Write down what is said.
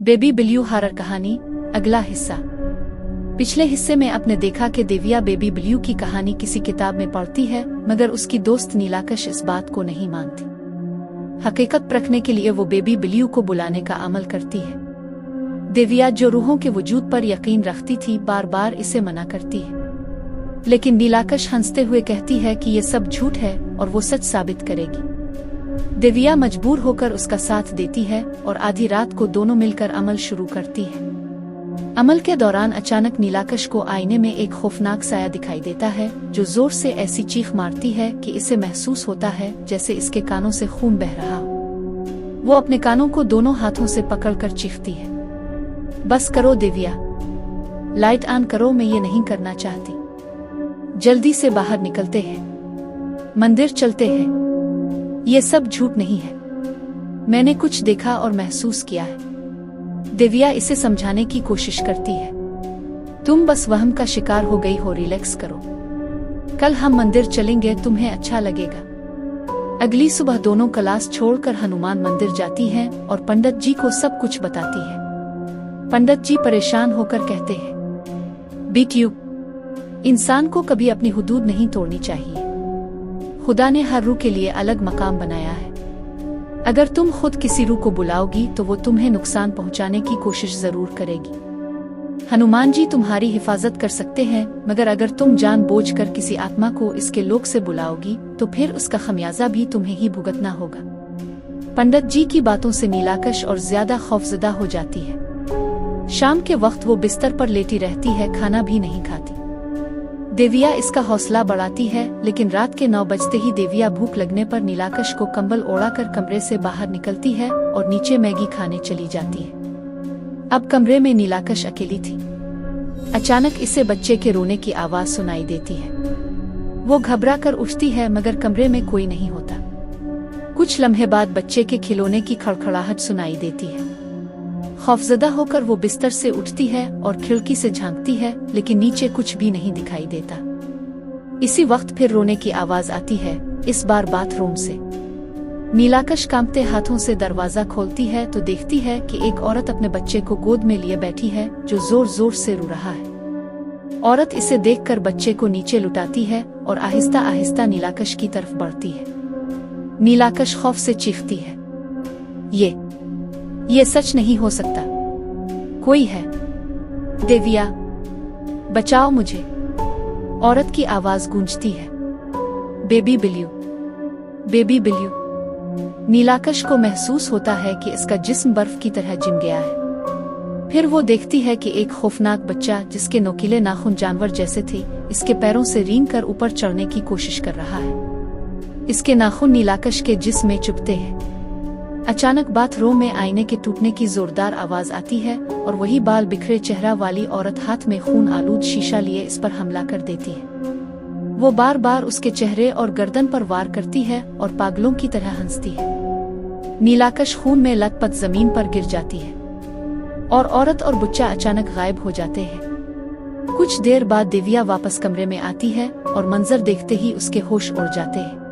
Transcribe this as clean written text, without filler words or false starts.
Baby blew horror कहानी अगला हिस्सा। पिछले हिस्से में आपने देखा कि देविया बेबी बिल्यू की कहानी किसी किताब में पढ़ती है, मगर उसकी दोस्त नीलाकश इस बात को नहीं मानती। हकीकत परखने के लिए वो बेबी बिल्यू को बुलाने का अमल करती है। देविया जो रूहों के वजूद पर यकीन रखती थी, बार बार इसे मना करती है, लेकिन नीलाकश हंसते हुए कहती है कि ये सब झूठ है और वो सच साबित करेगी। देविया मजबूर होकर उसका साथ देती है और आधी रात को दोनों मिलकर अमल शुरू करती है। अमल के दौरान अचानक नीलाकश को आईने में एक खौफनाक साया दिखाई देता है, जो जोर से ऐसी चीख मारती है कि इसे महसूस होता है जैसे इसके कानों से खून बह रहा हो। वो अपने कानों को दोनों हाथों से पकड़कर चीखती है, बस करो देविया, लाइट ऑन करो, मैं ये नहीं करना चाहती। जल्दी से बाहर निकलते हैं, मंदिर चलते हैं। ये सब झूठ नहीं है, मैंने कुछ देखा और महसूस किया है। देविया इसे समझाने की कोशिश करती है, तुम बस वहम का शिकार हो गई हो, रिलैक्स करो, कल हम मंदिर चलेंगे, तुम्हें अच्छा लगेगा। अगली सुबह दोनों क्लास छोड़कर हनुमान मंदिर जाती हैं और पंडित जी को सब कुछ बताती है। पंडित जी परेशान होकर कहते हैं, बेटियों, इंसान को कभी अपनी हुदूद नहीं तोड़नी चाहिए। खुदा ने हर रूह के लिए अलग मकाम बनाया है। अगर तुम खुद किसी रूह को बुलाओगी तो वो तुम्हें नुकसान पहुंचाने की कोशिश जरूर करेगी। हनुमान जी तुम्हारी हिफाजत कर सकते हैं, मगर अगर तुम जानबूझकर किसी आत्मा को इसके लोक से बुलाओगी तो फिर उसका खमियाजा भी तुम्हें ही भुगतना होगा। पंडित जी की बातों से नीलाकश और ज्यादा खौफजदा हो जाती है। शाम के वक्त वो बिस्तर पर लेटी रहती है, खाना भी नहीं खाती। देविया इसका हौसला बढ़ाती है, लेकिन रात के 9 बजते ही देविया भूख लगने पर नीलाकश को कंबल ओढ़ाकर कमरे से बाहर निकलती है और नीचे मैगी खाने चली जाती है। अब कमरे में नीलाकश अकेली थी। अचानक इसे बच्चे के रोने की आवाज सुनाई देती है। वो घबरा कर उठती है, मगर कमरे में कोई नहीं होता। कुछ लम्हे बाद बच्चे के खिलौने की खड़खड़ाहट सुनाई देती है। खौफजदा होकर वो बिस्तर से उठती है और खिड़की से झांकती है, लेकिन नीचे कुछ भी नहीं दिखाई देता। इसी वक्त फिर रोने की आवाज आती है, इस बार बाथरूम से। नीलाकश कांपते हाथों से दरवाजा खोलती है तो देखती है कि एक औरत अपने बच्चे को गोद में लिए बैठी है, जो जोर जोर से रो रहा है। औरत इसे देखकर बच्चे को नीचे लुटाती है और आहिस्ता आहिस्ता नीलाकश की तरफ बढ़ती है। नीलाकश खौफ से चीखती है, ये सच नहीं हो सकता, कोई है, देविया, बचाओ मुझे। औरत की आवाज गूंजती है, बेबी बिल्यू, बेबी बिल्यू। नीलाकश को महसूस होता है कि इसका जिस्म बर्फ की तरह जिम गया है। फिर वो देखती है कि एक खौफनाक बच्चा, जिसके नोकीले नाखून जानवर जैसे थे, इसके पैरों से रेंग कर ऊपर चढ़ने की कोशिश कर रहा है। इसके नाखून नीलाकश के जिस्म में चुभते हैं। अचानक बाथरूम में आईने के टूटने की जोरदार आवाज आती है और वही बाल बिखरे चेहरा वाली औरत हाथ में खून आलूद शीशा लिए इस पर हमला कर देती है। वो बार बार उसके चेहरे और गर्दन पर वार करती है और पागलों की तरह हंसती है। नीलाकश खून में लथपथ जमीन पर गिर जाती है और औरत और बच्चा अचानक गायब हो जाते हैं। कुछ देर बाद देविया वापस कमरे में आती है और मंजर देखते ही उसके होश उड़ जाते हैं।